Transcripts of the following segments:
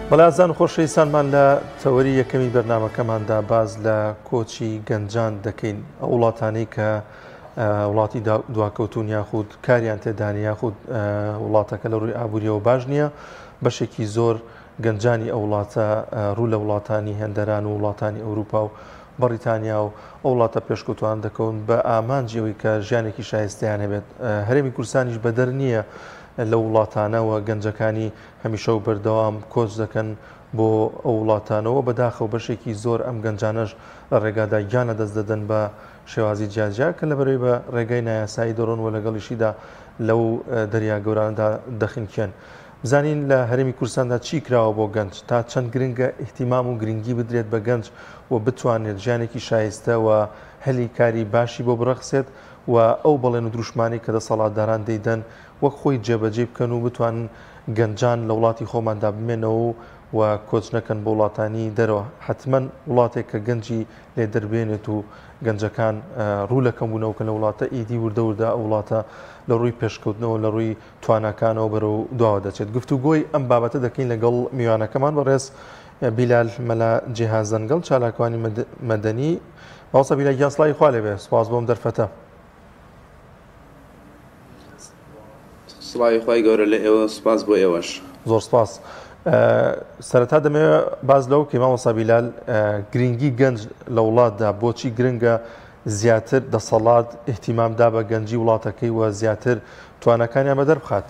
بەڵازان خۆشەویستانمان لە تەوەری یەکەمی بەرنامەکەماندا باز لە کۆچی گەنجان دەکەین ئەو وڵاتانەی کە وڵاتی دواکەوتون یاخود کاریان تێدانی یاخود وڵاتەکە لە ڕووی ئابووریەوە باش نییە بەشێکی زۆر گەنجانی ئەو وڵاتە ڕوو لە وڵاتانی هێندەران و وڵاتانی ئەوروپا و بەریتانیا و ئەو وڵاتە پێشکەوتوان دەکەون بە ئامانجیەوەی کە ژیانێکی شایستیان هەبێت. هەرێمی کوردستانیش بەدەر نییە لە وڵاتانەوە گەنجەکانی هەمیشە و بەردەوام کۆچ دەکەن بۆ ئەو وڵاتانەوە بەداخەوە بەشێکی زۆر ئەم گەنجانەش لە ڕێگادا گیانە دەست دەدەن بە شێوازی جیاجیا کە لەبەرەوەی بە ڕێگەی نایاسایی دەڕۆن و لەگەڵیشیدا لەو دەریا گەوراندا دەخینکێن. بزانین لە هەرێمی کوردستاندا چی کراوە بۆ گەنج تا چەند گرنگە احتیمام و گرنگی بدرێت بە گەنج و بتوانێت ژیانێکی شایستە و هەلی کاری باشی بۆ بڕەخسێت و ئەو بەڵێن و دروشمانی کە دەسەڵاتداران دەیدەن وەک خۆی جێبەجێ بکەن و بتوانن گەنجان لە وڵاتی خۆماندا بمێنەوە و کۆچ نەکەن بۆ وڵاتانی دەرەوە. حتمما وڵاتێک کە گەنجی لێ دەربێنێت و گەنجەکان ڕوو لەکەم بوونەوەکە لە وڵاتە ئیدی وردەوردا ئەو وڵاتە لە ڕووی پێشکەوتنەوە لە ڕووی توانەکانەوە بەرەو دواوە دەچێت. گفتوگۆی ئەم بابەتە دەکەین لەگەڵ میوانەکەمان بەڕێز بیلال مەلا جێهاز زەنگەڵ چالاکوانی مەدەنی. باوسە بیلال گیانسڵی خوا لێبێ، سوپاس بۆم دەرفەتە. سڵاوی خوای گەورە لە ئێوە، سپاس بۆ ئێوەش. زۆر سپاس. سەرەتا دەمەوێت باز لەو کە مامۆستا بیلال گرنگی گەنج لە وڵاتدا بۆچی گرنگە زیاتر دەسەڵات احتیمامدا بە گەنجی وڵاتەکەی و زیاتر توانەکانیان بەدەربخات.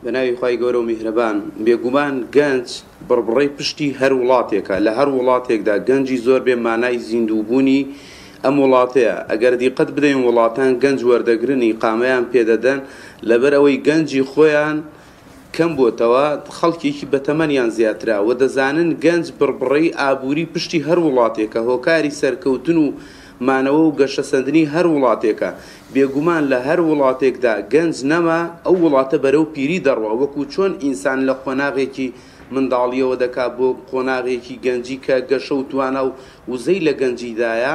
بەناوی خوای گەورە و میهرەبان، بێگومان گەنج بڕبڕەی پشتی هەر وڵاتێکە. لە هەر وڵاتێکدا گەنجی زۆر بێ مانای زیندووبوونی ئەم وڵاتەیە. ئەگەر دیقەت بدەین وڵاتان گەنج وەردەگرنی قامەیان پێدەدەن لەبەر ئەوەی گەنجی خۆیان کەم بۆتەوە خەڵکێکی بەتەمەنیان زیاترا و دەزانن گەنج بڕبڕەی ئابووری پشتی هەر وڵاتێکە، هۆکاری سەرکەوتن و مانەوە و گەشەسەندنی هەر وڵاتێکە. بێگومان لە هەر وڵاتێکدا گەنج نەما ئەو وڵاتە بەرەو پیری دەڕوە، وەکو چۆن ئینسان لە قۆناغێکی منداڵیەوە دەکات بۆ قۆناغێکی گەنجی کە گەشە و توانە و وزەی لە گەنجیدایە.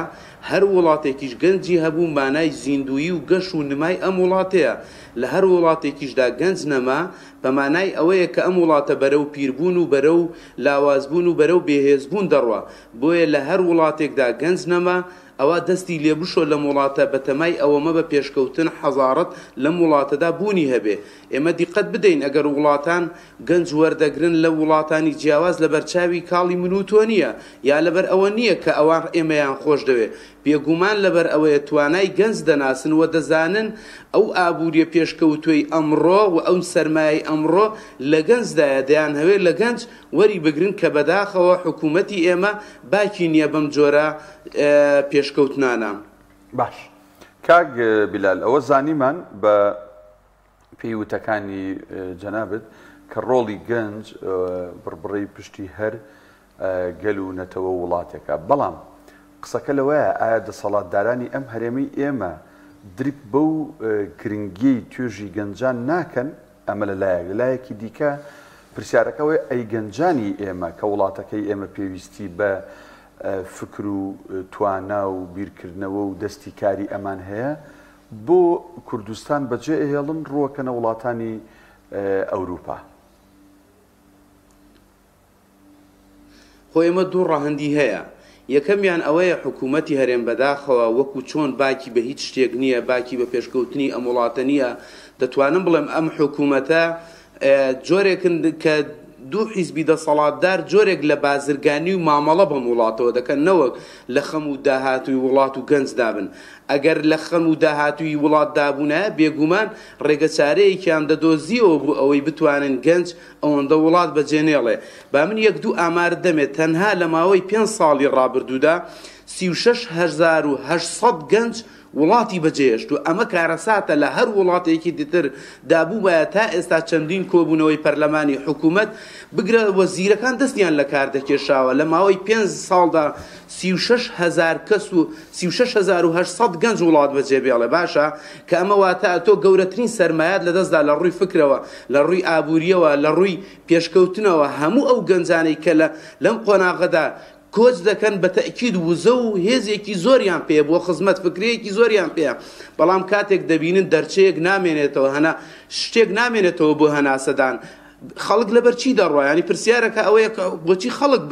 هەر وڵاتێکیش گەنجی هەبوو مانای زیندویی و گەش و نمای ئەم وڵاتەیە. لە هەر وڵاتێکیشدا گەنج نەما بە مانای ئەوەیە کە ئەم وڵاتە بەرەو پیربوون و بەرەو لاوازبوون و بەرەو بێهێزبوون دەڕوە. بۆیە لە هەر وڵاتێکدا گەنج نەما ئەوە دەستی لێبشۆ لەم وڵاتە بەتەمای ئەوەمە بە پێشکەوتن حەزارەت لەم وڵاتەدا بوونی هەبێ. ئێمە دیقەت بدەین ئەگەر وڵاتان گەنج وەردەگرن لە وڵاتانی جیاواز لە بەرچاوی کاڵی من و تۆ نییە، یا لەبەر ئەوە نییە کە ئەوان ئێمەیان خۆش دەوێ. بێگومان لەبەر ئەوەیە توانای گەنج دەناسن و دەزانن ئەو ئابووریە پێشکەوتوی ئەمڕۆ و ئەو سەرمایەی ئەمڕۆ لە گەنجدایە دەیان هەوێ لە گەنج وەری بگرن کە بەداخەوە حکوومەتی ئێمە باکی نییە بەم جۆرە پێشکەوتنانە. باش کاک بیلال، ئەوە زانیمان بە پێیوتەکانی جەنابەت کە ڕۆڵی گەنج بڕبڕەی پشتی هەر گەل و نەتەوە وڵاتێکە. بەڵام قسەکە لەوەیە ئایا دەسەڵاتدارانی ئەم هەرێمی ئێمە دریک بەو گرنگی توێژی گەنجان ناکەن؟ ئەمە لەلایەکی دیکە پرسیارەکەوەی ئەی گەنجانی ئێمە کە وڵاتەکەی ئێمە پێویستی بە فکر و توانا و بیرکردنەوە و دەستی کاری ئەمان هەیە بۆ کوردستان بەجێ ئێڵن ڕووەکەنە وڵاتانی ئەوروپا؟ خۆ ئێمە دوو ڕاهەندی هەیە. یەکەمیان ئەوەیە حکوومەتی هەرێم بەداخەوە وەکو چۆن باکی بە هیچ شتێک نییە، باکی بە پێشکەوتنی ئەم وڵاتە نییە. دەتوانم بڵێم ئەم حکوومەتە جۆرێکن کە دوو حیزبی دەسەڵاتدار جۆرێک لە بازرگانی و مامەڵە بەم وڵاتەوە دەکەن، نەوەک لە خەم و داهاتووی وڵات و گەنج دابن. ئەگەر لە خەم و داهاتووی وڵات دابوونە بێگومان ڕێگە چارەیەکیان دەدۆزیەوە بۆ ئەوەی بتوانن گەنج ئەوەندە وڵات بەجێنێڵێ. با من یەک دوو ئامار دەمێت تەنها لە ماوەی 5 ساڵی ڕابردوودا 36,800 گەنج وڵاتی بەجێهێشت و ئەمە کارەساتە لە هەر وڵاتێکی دیتر دابوو بایە تا ئێستا چەندین کۆبوونەوەی پەرلەمانی حکوومەت بگرە وەزیرەکان دەستیان لە کار دەکێشاوە. لە ماوەی 5 ساڵدا 36,000 کەس و 36,800 گەنج وڵات بەجێ بێڵێ. باشە کە ئەمە واتە تۆ گەورەترین سەرمایەت لەدەستدا لە ڕووی فکرەوە، لە ڕووی ئابووریەوە، لە ڕووی پێشکەوتنەوە هەموو ئەو گەنجانەی کە لەم قۆناغەدا کۆچ دەکەن بە تەئکید وزە و هێزێکی زۆریان پێ بۆ خزمەت فکرەیەکی زۆریان پێ بەڵام کاتێک دەبینن دەرچەیەک نامێنێتەوە هەنا شتێک نامێنێتەوە بۆ هەناسەدان خەڵک لەبەر چی دەڕوە ینی پرسیارەکە ئەوەیە بۆچی خەڵک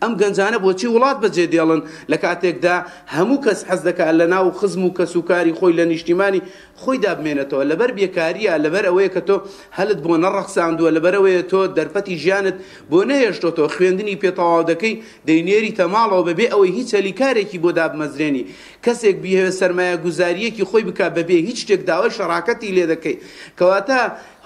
ئەم گەنجانە بۆچی وڵات بەجێ دێڵن لە کاتێکدا هەموو کەس حەز دەکات لە ناو خزم و کەسوکاری خۆی لە نیشتیمانی خۆی دابمێنێتەوە لەبەر بێکاریە لەبەر ئەوەیە کە تۆ هەلت بۆ نەڕەخساندووە لەبەر ئەوەیە تۆ دەرفەتی ژیانت بۆ نەهێشتۆتەوە خوێندنی پێتەواو دەکەی دەینێری تەماڵەوە بەبێ ئەوەی هیچ هەلیکارێکی بۆ دابمەزرێنی کەسێک بیهێوێ سەرمایە گوزاریەکی خۆی بکات بەبێ هیچ شتێک داوای شەڕاکەتی لێ دەکەی کەواتە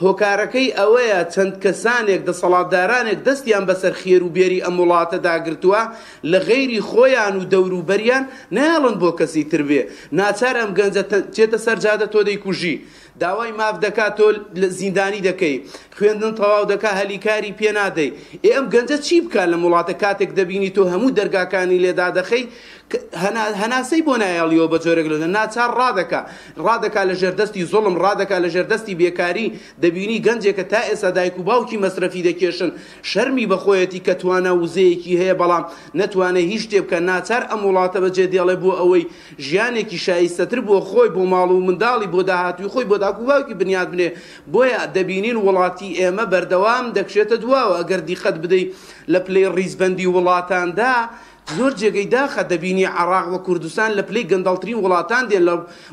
هۆکارەکەی ئەوەیە چەند کەسانێک دەسەڵاتدارانێک دەستیان بەسەر خێر و بێری ئەم وڵاتە داگرتووە لە غەیری خۆیان و دەوروبەریان نایڵن بۆ کەسی تر بێ ناچار ئەم گەنجە چێتە سەرجادە تۆ دەیکوژی داوای ماف دەکات تۆ لە زیندانی دەکەی خوێندن تەواو دەکا هەلیکاری پێ نادەی ئەم گەنجە چی بکات لە وڵاتە کاتێک دەبینی تۆ هەموو دەرگاکانی لێدا دەخەی هەناسەی بۆ نایڵیەوە بە جۆرێک لە ناچار ڕادەکا لە ژێردەستی زوڵم ڕادەکا لە ژێردەستی بێکاری دەبینی گەنجێکە تا ئێستا دایک و باوکی مەسرەفی دەکێشن شەرمی بەخۆیەتی کە توانە وزەیەکی هەیە بەڵام نەتوانێت هیچ شتێ بکە ناچار ئەم وڵاتە بەجێ دێڵێ بۆ ئەوەی ژیانێکی شایستەتر بۆ خۆی بۆ ماڵ و منداڵی بۆ داهاتوی خۆی بۆ داک و باوکی بنیاد بنێ بۆیە دەبینین وڵاتی ئێمە بەردەوام دەکشێتە دواوە ئەگەر دیقەت بدەیت لە پلەی ڕیزبەندی وڵاتاندا زۆر جێگەی داخە دەبینی عێراق و کوردستان لە پلەی گەندەڵترین وڵاتان دێن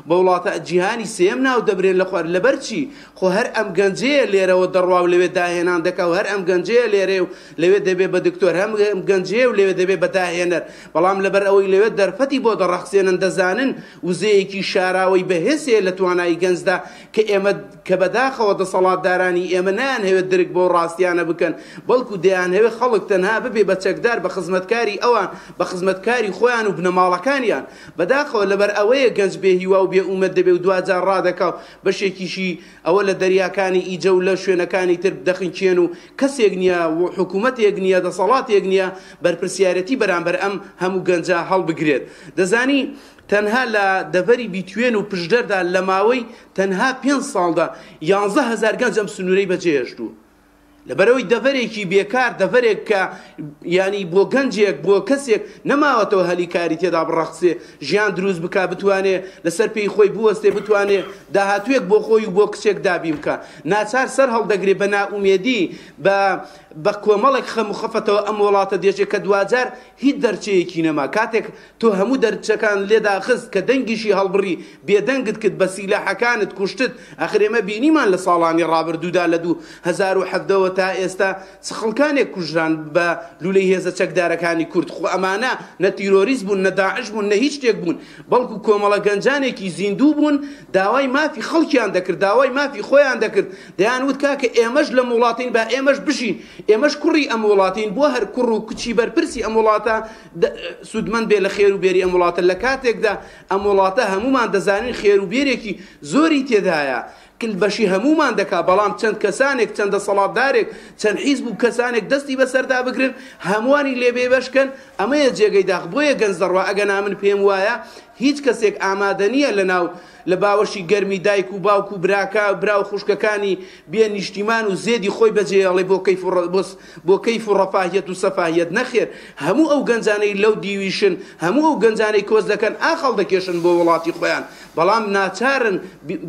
بە وڵاتە جیهانی سێم ناو دەبرێن لە خوار لەبەر چی خۆ هەر ئەم گەنجەیە لێرەوە دەڕوا و لەوێ داهێنان دەکا و هەر ئەم گەنجەیە لێرێ و لەوێ دەبێ بە دکتۆر هەم گەنجەیە و لەوێ دەبێ بە داهێنەر بەڵام لەبەر ئەوەی لەوێ دەرفەتی بۆ دەڕەخسێنن دەزانن وزەیەکی شاراوەی بەهێزێ لە توانایی گەنجدا کە ئێمە کە بەداخەوە دەسەڵاتدارانی ئێمە نان هەوێت درک بۆ ڕاستیانە بکەن بەڵکو دەیان هەوێ خەڵک تەنها ببێ بە چەکدار بە خزمەتکاری ئەوان بە خزمەتکاری خۆیان و بنەماڵەکانیان بەداخەوە لەبەر ئەوەیە گەنج بێ هیوا و بێ ئومەد دەبێ و دوجار ڕادەکا و بەشێکیشی ئەوە لە دەریاکانی ئیجە و لە شوێنەکانی تر دەخینچێن و کەسێک نییە و حکوومەتێک نییە دەسەڵاتێک نییە بەرپرسیارەتی بەرامبەر ئەم هەموو گەنجە هەڵبگرێت دەزانی تەنها لە دەڤەری بیتوێن و پشدەردا لە ماوەی تەنها 5 ساڵدا 11,000 گەنج ئەم سنوورەی بەجێهێشتووە لەبەرەوەی دەڤەرێکی بێکار دەڤەرێک کە ینی بۆ گەنجێک بۆ کەسێک نەماوەتەوە هەلیکاری تێدا بڕەخسێ ژیان دروست بکە بتوانێ لەسەر پێی خۆی بوەستێ بتوانێ داهاتوێک بۆ خۆی و بۆ کچێک دابی بکە ناچار سەر هەڵدەگرێ بە نائومێدی بە کۆمەڵێک خەم و خەفەتەوە ئەم وڵاتە دێچێت کە دوجار هیچ دەرچەیەکی نەما کاتێک تۆ هەموو دەرچەکان لێدا خست کە دەنگیشی هەڵبڕی بێدەنگت کرد بە سیلاحەکانت کوشتت ئەخرێمە بینیمان لە ساڵانی ڕابردوودا لە 2017 تا ئێستا خەڵکانێک کوژران بە لولەی هێزە چەکدارەکانی کورد خۆ ئەمانە نە تیرۆریست بوون نە داعش بوون نە هیچ شتێک بوون بەڵکو کۆمەڵە گەنجانێکی زیندوو بوون داوای مافی خەڵکیان دەکرد داوای مافی خۆیان دەکرد دەیانوت کاکە ئێمەش لە وڵاتین با ئێمەش بشین ئێمەش کوڕی ئەم وڵاتین بۆ هەر کوڕ و کچی بەرپرسی ئەم وڵاتە سودمەند بێ لە خێر و بێری ئەم وڵاتە لە کاتێکدا ئەم وڵاتە هەمومان دەزانین خێر و بێرێکی زۆری تێدایە کل بەشی هەمومان دەکا بەڵام چەند کەسانێک چەند دەسەڵاتدارێک چەند حیزب و کەسانێک دەستی بەسەردا بگرن هەمووانی لێبێ بەشکەن ئەمەیە جێگەی داخ بۆیە گەنج دەڕوا ئەگەنا من پێم وایە هیچ کەسێک ئامادە نییە لەناو لە باوەشی گەرمی دایک و باوک و برا و خوشکەکانی بێ نیشتیمان و زێدی خۆی بەجێڵێ بۆ کەیف و ڕەفاهیەت و سەفاهیەت نەخێر هەموو ئەو گەنجانەی لەو دیویشن هەموو ئەو گەنجانەی کۆز دەکەن ئاخەڵ دەکێشن بۆ وڵاتی خۆیان بەڵام ناچارن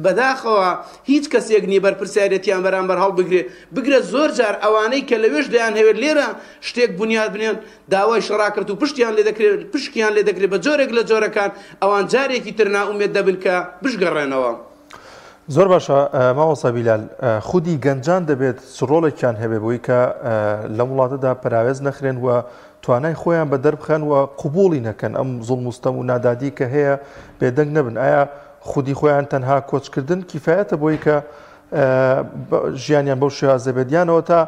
بەداخەوە هیچ کەسێک نیە بەرپرسیارەتیان بەرامبەر هەڵبگرێ بگرێت زۆر جار ئەوانەی کە لەوێش دەیان هەوێت لێرە شتێک بنیاد بنێن داوای شەڕاکرد و پشتیان لێ دەکرێت بە جۆرێک لە جۆرەکان ئەوان جارێکی تر نائومێد دەبن کە بشگەڕێنەوە. زۆر باشە ماوەسا بیلال خودی گەنجان دەبێت ڕۆڵێکیان هەبێ بۆی کە لە وڵاتەدا پەراوێز نەخرێن و توانای خۆیان بە دەربخەن و قوبوڵی نەکەن ئەم زوڵم و ستەم و نادادی کە هەیە بێدەنگ نەبن ئایا خودی خۆیان تەنها کۆچکردن کیفایەتە بۆی کە ژیانیان بەو شێوازە بێدیانەوە تا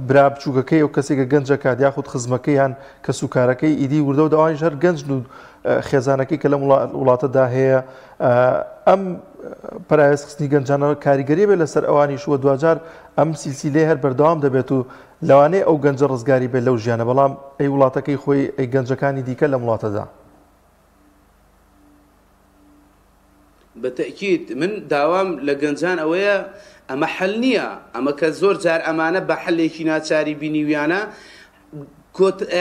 برا بچووکەکەی ئەو کەسێکە گەنجەکات یاخود خزمەکەیان کە سوکارەکەی ئیدی وردە و داوای ژەر گەنج و خێزانەکەی کە لە وڵاتەدا هەیە ئەم پەرایەزخستنی گەنجانەوە کاریگەری بێت لەسەر ئەوانی شووە دوجار ئەم سیلسیلەی هەر بەردەوام دەبێت و لەوانەیە ئەو گەنجە ڕزگاری بێت لەو ژیانە بەڵام ئەی وڵاتەکەی خۆی ئەی گەنجەکانی دیکە لە وڵاتەدا بەتەکید من داوام لە گەنجان ئەوەیە ئەمە حەل نییە ئەمە کە زۆر جار ئەمانە بە حەلێکی ناچاری بینیویانە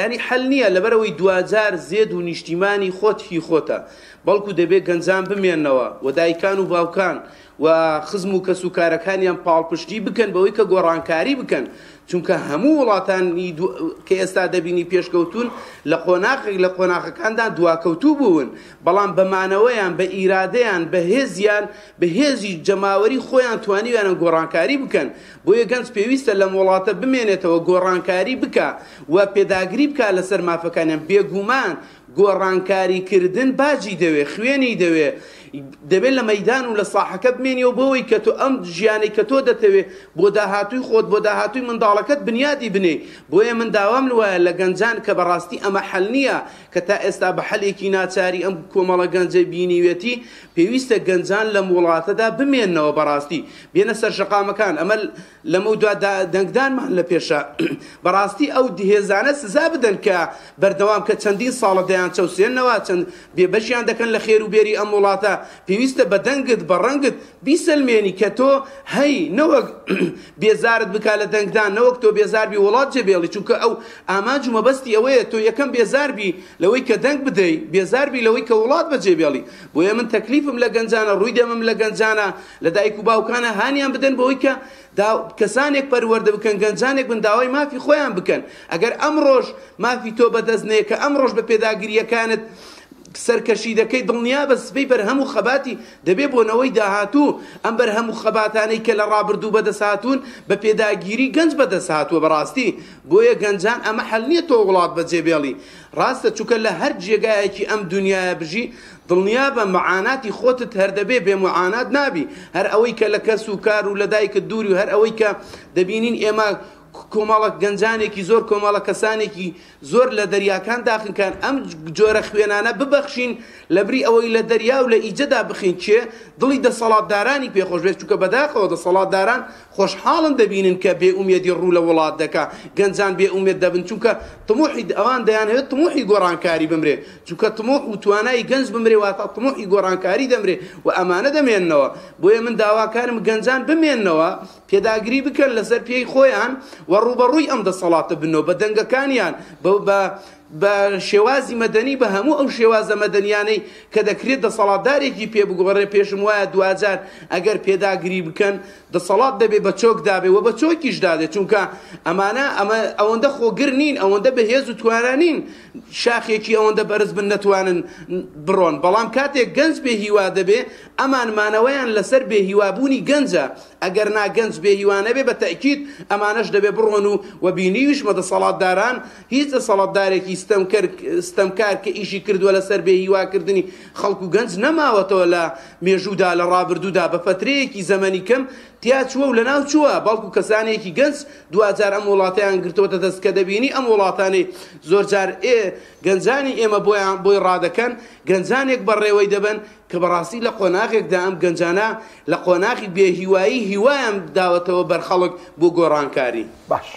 ینی حەل نییە لەبەرەوەی 2000 زێد و نیشتیمانی خۆت هی خۆتە بەڵکو دەبێت گەنجان بمێننەوە و دایکان و باوکان و خزم و کەسوکارەکانیان پاڵپشتی بکەن بەوەی کە گۆڕانکاری بکەن چونکە هەموو وڵاتانی کە ئێستا دەبینی پێشکەوتون لە قۆناغەکاندا دواکەوتوو بوون بەڵام بەمانەوەیان بە ئیرادەیان بە هێزیان بە هێزی جەماوەری خۆیان توانیویانە گۆڕانکاری بکەن بۆیە گەنج پێویستە لەم وڵاتە بمێنێتەوە گۆڕانکاری بکە و پێداگری بکە لەسەر مافەکانیان بێگومان گۆڕانکاریکردن باجی دەوێ خوێنی دەوێ دەبێت لە مەیدان و لە ساحەکە بمێنیەوە بۆەوەی کە تۆ ئەم ژیانەی کە تۆ دەتەوێت بۆ داهاتووی خۆت بۆ داهاتووی منداڵەکەت بنیادی بنێ بۆیە من داوام وایە لە گەنجان کە بەڕاستی ئەمە حەل نییە کە تا ئێستا بە حەلێکی ناچاری ئەم کۆمەڵە گەنجە بینیوێتی پێویستە گەنجان لەم وڵاتەدا بمێننەوە بەڕاستی بێنە سەر شەقامەکان ئەمە لەمە دەنگدانمان لە پێشە بەڕاستی ئەو هێزانە سزا بدەن کە بەردەوام کە چەندین ساڵە دەیان چەوسێنەوە چەند بێبەشیان دەکەن لە خێر و بێری ئەم وڵاتە پێویستە بە دەنگت بە ڕەنگت بیسەلمێنی کە تۆ هەی نەوەک بێزارت بکا لە دەنگدان نەوەک تۆ بێزاربی وڵات جێبێڵی چونکە ئەو ئامانج و مەبەستی ئەوەیە تۆ یەکەم بێزاربی لەوەی کە دەنگ بدەی بێزاربی لەوەی کە وڵات بەجێبێڵی بۆیە من تەکلیفم لە گەنجانە ڕووی دەمم لە گەنجانە لە دایک و باوکانە هانیان بدەن بەوەی کە کەسانێک پەروەردە بکەن گەنجانێک بن داوای مافی خۆیان بکەن ئەگەر ئەم ڕۆژ مافی تۆ بەدەستنەیە کە ئەم ڕۆژ بە پێداگیریەکانت سەرکەشی دەکەی دڵنیا بە سبەی بەرهەموو خەباتی دەبێ بۆنەوەی داهاتوو ئەم بەرهەموو خەباتانەی کە لە ڕابردوو بەدەسهاتوون بە پێداگیری گەنج بەدەسهاتووە بەڕاستی بۆیە گەنجان ئەمە حەل نییە تۆ وڵات بەجێبێڵی ڕاستە چونکە لە هەر جێگایەکی ئەم دنیایە بژی دڵنیا بە معاناتی خۆتت هەردەبێ بێ معانات نابی هەر ئەوەی کە لە کەس و کار و لە دایکت دووری و هەر ئەوەی کە دەبینین ئێمە کۆمەڵە گەنجانێکی زۆر کۆمەڵە کەسانێکی زۆر لە دەریاکان داخنکان ئەم جۆرە خوێنانە ببەخشین لەبری ئەوەی لە دەریا و لە ئیجەدا بخین چێ دڵی دەسەڵاتدارانی پێخۆش بێت چونکە بەداخەوە دەسەڵاتداران خۆشحاڵن دەبینن کە بێئومێدی ڕوو لە وڵات دەکا گەنجان بێئومێد دەبن چونکە تموحی ئەوان دەیانەوێت تموحی گۆڕانکاری بمرێ چونکە تموح و توانای گەنج بمرێ واتە تموحی گۆڕانکاری دەمرێ و ئەمانە دەمێننەوە بۆیە من داواکارم گەنجان بمێننەوە پێداگری بکەن لەسەر پێی خۆیان و ڕوبەڕووی ئەم دەسەڵاتە بنەوە بە دەنگەکانیان بە شێوازی مەدەنی بە هەموو ئەو شێوازە مەدەنیانەی کە دەکرێت دەسەڵاتدارێکی پێ بگۆڕێ پێشم وایە 2000 ئەگەر پێداگری بکەن دەسەڵات دەبێت بە چۆک دابێ و بە چۆکیش دادێت چونکە ئەمانە ئەوەندە خۆگر نین ئەوەندە بەهێز و توانانین شاخێکی ئەوەندە بەرز بن نەتوانن بڕۆن بەڵام کاتێک گەنج بێهیوا دەبێ ئەمانمانەوەیان لەسەر بێهیوابوونی گەنجە ئەگەر ناگەنج بێهیوانە بێ بە تەکید ئەمانەش دەبێ بڕۆن و بینیویشمە دەسەڵاتداران هیچ دەسەڵاتدارێکی ستەمکار کە ئیشی کردووە لەسەر بێهیواکردنی خەڵک و گەنج نەماوەتەوە لە مێژوودا لە ڕابردوودا بە فترەیەکی زەمەنی کەم تیا چووە و لەناو چووە بەڵکو کەسانێکی گەنج 2000 ئەم وڵاتیان گرتووەتە دەست کە دەبینی ئەم وڵاتانەی زۆر جار گەنجانی ئێمە بۆی ڕادەکەن گەنجانێک بەڕێوەی دەبن کە بەڕاستی لە قۆناغێکدا ئەم گەنجانە لە قۆناغی بێهیوایی هیوایان داوەتەوە بەر خەڵک بۆ گۆڕانکاری باش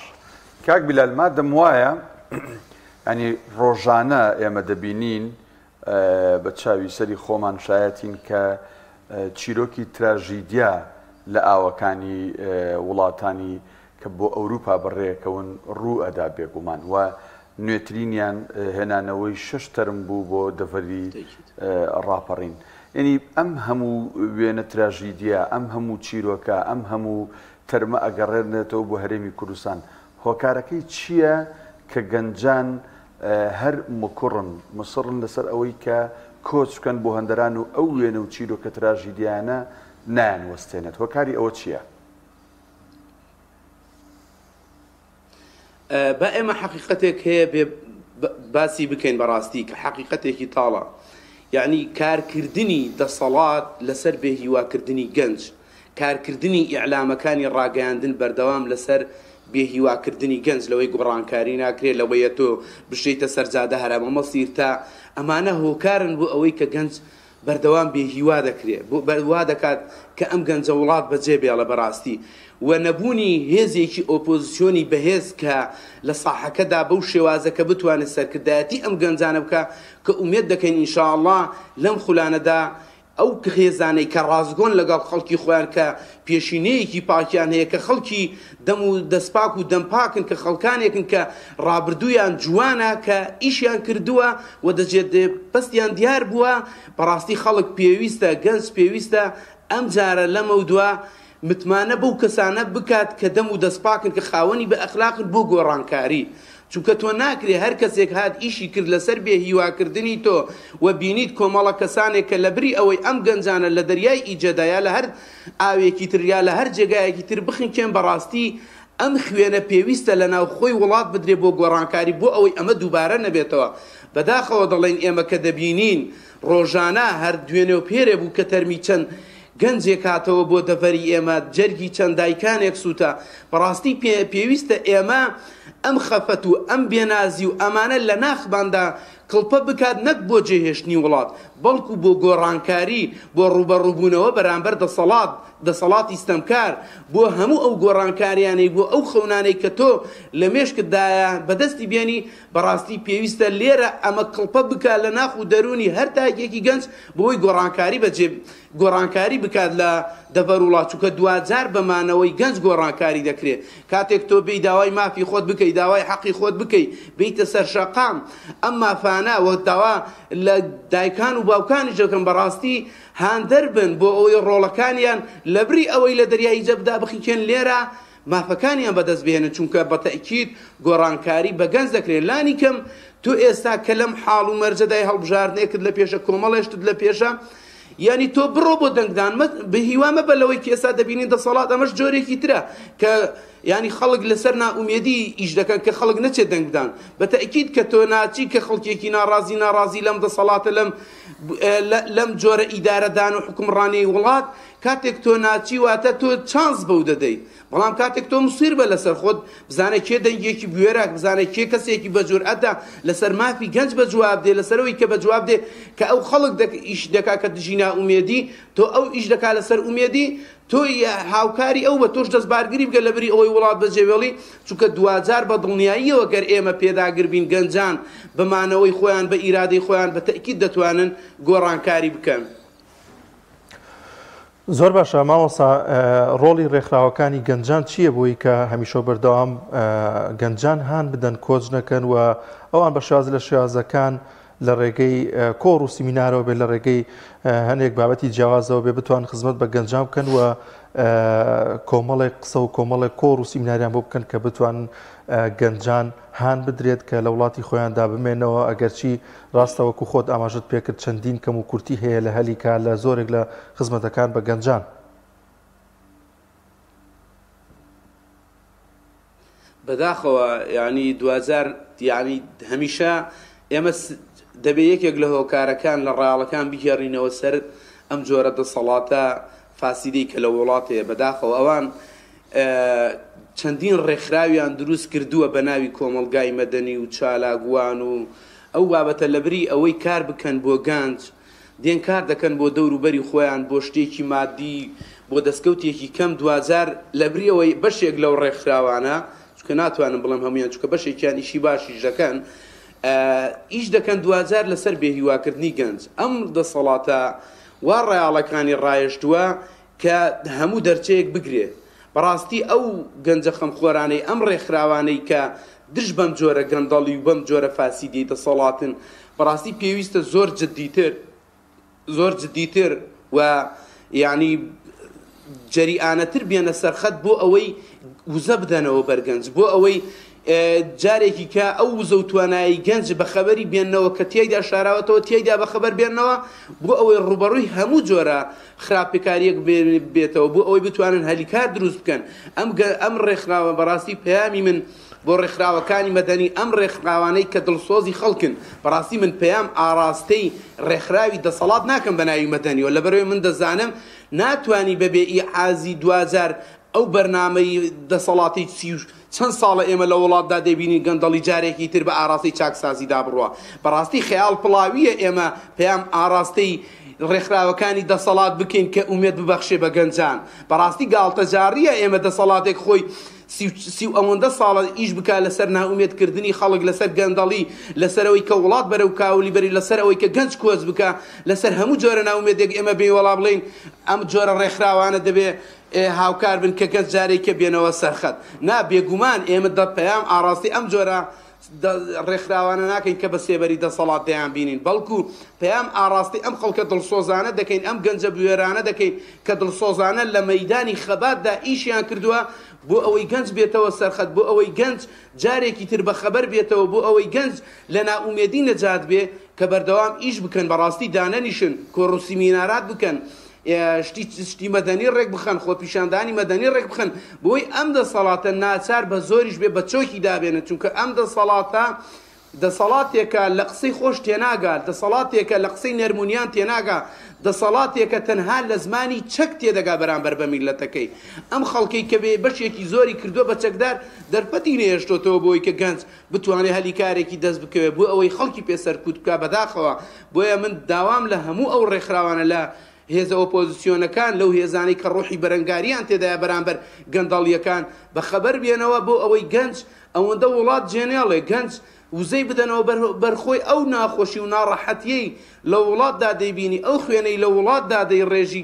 کاک بیلال مادەم وایە ینی ڕۆژانە ئێمە دەبینین بە چاوی سەری خۆمان شایەتین کە چیرۆکی تراژیدیا لە ئاوەکانی وڵاتانی کە بۆ ئەوروپا بەڕێکەون ڕوو ئەدا بێگومان و نوێترینیان هێنانەوەی 6 تەرم بوو بۆ دەڤەری ڕاپەڕین یعنی ئەم هەموو وێنە تراژیدیا ئەم هەموو چیرۆکە ئەم هەموو تەرمە ئەگەڕێنێتەوە بۆ هەرێمی کوردستان هۆکارەکەی چییە کە گەنجان هەر مصرن لەسەر ئەوەی کە کۆچ بکەن بۆ هەندەران و ئەو وێنە و چیرۆکە تراژیدیانە نایانوەستێنێت هۆکاری ئەوە چییە؟ بە ئێمە حەقیقەتێک هەیە بێ باسی بکەین بەڕاستی کە حەقیقەتێکی تاڵە یعنی کارکردنی دەسەڵات لەسەر بێهیواکردنی گەنج کارکردنی ئیعلامەکانی ڕاگەیاندن بەردەوام لەسەر بێهیواکردنی گەنج لەوەی گۆڕانکاری ناکرێت لەوەیە تۆ بشتیتە سەرجادە هەرامە مەسیر تا ئەمانە هۆکارن بۆ ئەوەی کە گەنج بەردەوام بێهیوا دەکرێت وا دەکات کە ئەم گەنجە وڵات بەجێبێڵە بەڕاستی و نەبوونی هێزێکی ئۆپۆزیسیۆنی بەهێز کە لە ساحەکەدا بەو شێوازە کە بتوانێت سەرکردایەتی ئەم گەنجانە بکە کە ئومێد دەکەین ئینشاءالله لەم خولانەدا ئەو هێزانەی کە ڕازگۆن لەگەڵ خەڵکی خۆیان کە پێشینەیەکی پاکیان هەیە کە خەڵکی دەم و دەستپاک و دەمپاکن کە خەڵکانێکن کە ڕابردوویان جوانە کە ئیشیان کردووە و دەجێت بەستیان دیار بووە بەڕاستی خەڵک پێویستە گەنج پێویستە ئەم جارە لەمە دووە متمانە بەو کەسانە بکات کە دەم و دەستپاکن کە خاوەنی بە ئەخلاقن بۆ گۆڕانکاری چونکە تۆ ناکرێ هەر کەسێک هات ئیشی کرد لەسەر بێ هیواکردنی تۆ و بینیت کۆمەڵە کەسانێک کە لە بری ئەوەی ئەم گەنجانە لە دەریای ئیجەدایە لە هەر ئاوێکی تریا لە هەر جێگایەکی تر بخینکێن بەڕاستی ئەم خوێنە پێویستە لە ناو خۆی وڵات بدرێ بۆ گۆڕانکاری بۆ ئەوەی ئەمە دووبارە نەبێتەوە بەداخەوە دەڵێن ئێمە کە دەبینین ڕۆژانە هەر دوێنێ و پێرێ بوو کە تەرمی چەند گەنجێک هاتەوە بۆ دەڤەری ئێمە جەرگی چەند دایکانێک سووتە بەڕاستی پێویستە ئێمە ئەم خەفەت و ئەم بێنازی و ئەمانە لە ناخباندا کڵپە بکات نەک بۆ جێهێشتنی وڵات بەڵکو بۆ گۆڕانکاری بۆ ڕوبەڕووبوونەوە بەرامبەر دەسەڵاتی ستەمکار بۆ هەموو ئەو گۆڕانکاریانەی بۆ ئەو خەونانەی کە تۆ لە مێشکتدایە بەدەستی بێنی بەڕاستی پێویستە لێرە ئەمە کڵپە بکات لە ناخ و دەرونی هەر تاکێکی گەنج بۆی گۆڕانکاری بکات لە دەڤەر وڵات چونکە دوجار بەمانەوەی گەنج گۆڕانکاری دەکرێت کاتێک تۆ بێی داوای مافی خۆت بکەی داوای حەقی خۆت بکەی بیتە سەر شەقام ئەم مافانە وە داوا لە دایکان و باوکانی جەکەم بەڕاستی هاندەر بن بۆ ئەوەی ڕۆڵەکانیان لە بری ئەوەی لە دەریای جەبدا بخیکێن لێرە مافەکانیان بەدەست بهێنن چونکە بە تەئکید گۆڕانکاری بە گەنج دەکرێت لانی کەم تۆ ئێستا کە لەم حاڵ و مەرجەدای هەڵبژاردنێکت لە پێشە کۆمەڵێشتت لە پێشە یعنی تۆ بڕۆ بۆ دەنگدان بە هیوامە بە لەوەی کە ئێستا دەبینین دەسەڵات ئەمەش جۆرێکی ترە کە ینی خەڵک لەسەر نائومێدی ئیش دەکەن کە خەڵک نەچێت دەنگدان بە تەئکید کە تۆ ناچی کە خەڵکێکی ناڕازی لەم دەسەڵاتە لەم جۆرە ئیدارەدان و حکومڕانی وڵات کاتێک تۆ ناچی واتە تۆ چانس بەو دەدەی بەڵام کاتێک تۆ مسیر بە لەسەر خۆت بزانە کێ دەنگێکی بوێرە بزانە کێ کەسێکی بە جورئەتە لەسەر مافی گەنج بە جواب دێ لەسەرەوەی کە بە جواب دێ کە ئەو خەڵک ئیش دەکا کە دژی نائومێدی تۆ ئەو ئیش دەکا لەسەر ئومێدی تۆ هاوکاری ئەو بە تۆش دەستبارگری بگە لە بری ئەوەی وڵات بەجێوێڵی چونکە دوجار بە دڵنیاییەوە گەر ئێمە پێداگر بین گەنجان بمانەوەی خۆیان بە ئیرادەی خۆیان بە تەئکید دەتوانن گۆڕانکاری بکەن. زۆر باشە مامۆستا ڕۆڵی ڕێکخراوەکانی گەنجان چییە بۆی کە هەمیشە بەردەوام گەنجان هان بدەن کۆچ نەکەن و ئەوان بە شێواز لە شێوازەکان لە ڕێگەی کۆڕ و سیمینارەوە بێ لە ڕێگەی هەندێک بابەتی جیاوازەوە بێ بتوان خزمەت بە گەنجان بکەن و کۆمەڵێک قسە و کۆمەڵێک کۆڕ و سیمیناریان بۆ بکەن کە بتوان گەنجان هان بدرێت کە لە وڵاتی خۆیاندا بمێنەوە ئەگەرچی ڕاستەوەکو خۆت ئاماژت پێکرد چەندین کەم و کورتی هەیە لە هەلیکا لە زۆرێک لە خزمەتەکان بە گەنجان. بەداخەوە ینی دوجار ینی هەمیشە ئێمە دەبێت یەکێک لە هۆکارەکان لە ڕاڵەکان بگێڕینەوە سەر ئەم جۆرە دەسەڵاتە فاسیدەی کە لە وڵاتەیە بەداخەوە ئەوان چەندین ڕێکخراویان دروست کردووە بە ناوی کۆمەلگای مەدەنی و چالاگوان و ئەو بابەتە لەبری ئەوەی کار بکەن بۆ گەنج دێن کار دەکەن بۆ دەوروبەری خۆیان بۆ شتێکی مادی بۆ دەستکەوتێکی کەم دوجار لەبری ئەوەی بەشێک لەو ڕێکخراوانە چونکە ناتوانم بڵێم هەمویان چونکە بەشێکیان ئیشی باشیش دەکەن ئیش دەکەن دوجار لەسەر بێهیواکردنی گەنج ئەم دەسەڵاتە وا ڕێیاڵەکانی ڕایشتووە کە هەموو دەرچەیەک بگرێت بەڕاستی ئەو گەنجە خەمخۆرانەی ئەم ڕێکخراوانەی کە دژ بەم جۆرە گەندەڵی و بەم جۆرە فاسیدی دەسەڵاتن بەڕاستی پێویستە زۆر جددیتر و یعنی جەریئانەتر بێنە سەرخەت بۆ ئەوەی وزە بدەنەوە بەرگەنج بۆ ئەوەی جارێکی کە ئەو وزە و توانایی گەنج بە خەبەری بێننەوە کە تیایدا شاراوەتەوە تیایدا بە خەبەر بێننەوە بۆ ئەوەی ڕوبەڕووی هەموو جۆرە خراپەکاریەک بێتەوە بۆ ئەوەی بتوانن هەلیکار دروست بکەن ئەم ڕێکخراوە بەڕاستی پەیامی من بۆ ڕێکخراوەکانی مەدەنی ئەم ڕێکخراوانەی کە دڵسۆزی خەڵکن بەڕاستی من پەیام ئاراستەی ڕێکخراوی دەسەڵات ناکەم بە ناوی مەدەنیەوە لەبەرەوەی من دەزانم ناتوانی بەبێ ئیعازی دوجار ئەو بەرنامەی دەسەڵاتی چەند ساڵە ئێمە لە وڵاتدا دەبینین گەندەڵی جارێکی تر بە ئاراستی چاکسازیدا بڕوە بەڕاستی خەیاڵ پڵاویە ئێمە پەیام ئاراستەی ڕێکخراوەکانی دەسەڵات بکەین کە ئومێد ببەخشێ بە گەنجان بەڕاستی گاڵتەجاریە ئێمە دەسەڵاتێک خۆی سی ئەوەندە ساڵە ئیش بکە لەسەر ناومێدکردنی خەڵک لەسەر گەندەڵی لەسەرەوەی کە وڵات بەرەو کاولی بەری لەسەر ئەوەی کە گەنج کۆز بکە لەسەر هەموو جۆرە ناومێدێک ئێمە بێ وەڵا بڵین ئەم جۆرە ڕێکخراوانە دەبێ هاوکار بن کە گەنج جارێکە بێنەوە سەرخەت نا بێگومان ئێمە پەیام ئاڕاستی ئەم جۆرە ڕێکخراوانە ناکەین کە بە سێبەری دەسەڵات دەیان بینین بەڵکو پەیام ئاڕاستی ئەم خەڵکە دڵسۆزانە دەکەین ئەم گەنجە بوێرانە دەکەین کە دڵسۆزانە لە مەیدانی خەباتدا ئیشیان کردووە بۆ ئەوەی گەنج بێتەوە سەرخەت بۆ ئەوەی گەنج جارێکی تر بە خەبەر بێتەوە بۆ ئەوەی گەنج لە ناومێدی نەجات بێ کە بەردەوام ئیش بکەن بەڕاستی دانەنیشن کۆڕوسیمینارات بکەن شتی مەدەنی ڕێک بخەن خۆپیشاندانی مەدەنی ڕێک بخەن بۆی ئەم دەسەڵاتە ناچار بە زۆریش بێ بە چۆکی دابێنن چونکە ئەم دەسەڵاتە دەسەڵاتێکە لە قسەی خۆش تێناگات دەسەڵاتێکە لە قسەی نەرمونیان تێناگا دەسەڵاتێکە تەنها لە زمانی چەک تێدەگا بەرامبەر بە میلەتەکەی ئەم خەڵکەی کە بێ بەشێکی زۆری کردووە بە چەکدار دەرپەتی نێشتۆتەوە بۆی کە گەنج بتوانێت هەلی کارێکی دەست بکەوێت بۆ ئەوەی خەڵکی پێسەرکوت بکە بەداخەوە بۆیە من داوام لە هەموو ئەو ڕێکخراوانە لە هێزە ئۆپۆزیسیۆنەکان لەو هێزانەی کە ڕۆحی بەرەنگاریان تێدایە بەرامبەر گەندەڵیەکان بە خەبەر بێنەوە بۆ ئەوەی گەنج ئەوەندە وڵات جێنێڵێ گەنج وزەی بدەنەوە بەرخۆی ئەو ناخۆشی و ناڕەحەتیەی لە وڵاتدا دەیبینی ئەو خوێنەی لە وڵاتدا دەیڕێژی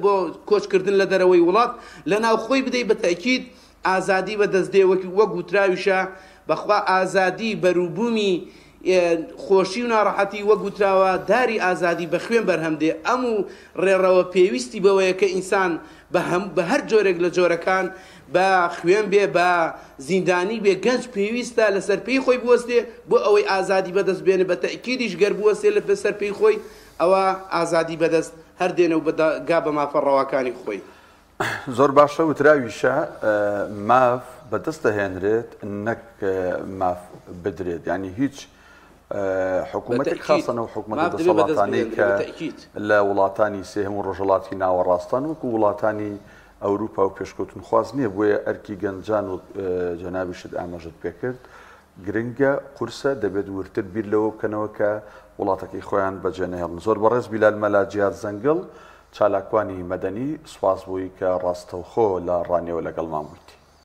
بۆ کۆچکردن لە دەرەوەی وڵات لە ناوخۆی بدەی بە تاکید ئازادی بەدەستدێ وەک گوتراویشە بەخوا ئازادی بەرووبوومی خۆشی و ناڕەحەتی وەک گوتراوە داری ئازادی بە خوێن بەرهەمدێ ئەم و ڕێڕەوە پێویستی بەوەیە کە ئینسان بە هەر جۆرێک لە جۆرەکان بە خوێن بێ بە زیندانی بێ گەنج پێویستە لەسەر پێی خۆی بوەستێ بۆ ئەوەی ئازادی بەدەست بێنێ بە تەکیدیش گەر بوەستێ لە بەسەر پێی خۆی ئەوە ئازادی بەدەست هەردێنە و گا بە مافەڕەوەکانی خۆی زۆر باشە وتراویشە ماف بەدەست دەهێنرێت نەک ماف بدرێت ینی هیچ حکوومەتێک خاصەنەوە حکوومەت دەسەڵاتانەی کە لە وڵاتانی سێ هەموو ڕۆژهڵاتی ناوەڕاستان وەکو وڵاتانی ئەوروپا و پێشکەوتن خواست نییە بۆیە ئەرکی گەنجان و جەنابیشت ئاماژت پێکرد گرنگە قورسە دەبێت ورتر بیر لەوە بکەنەوە کە وڵاتەکەی خۆیان بەجێنەهێڵن زۆر بەڕێز بیلال مەلاجیات زەنگڵ چالاکوانی مەدەنی سواز بووی کە ڕاستەوخۆ لە ڕانیەوە لەگەڵ ماموویت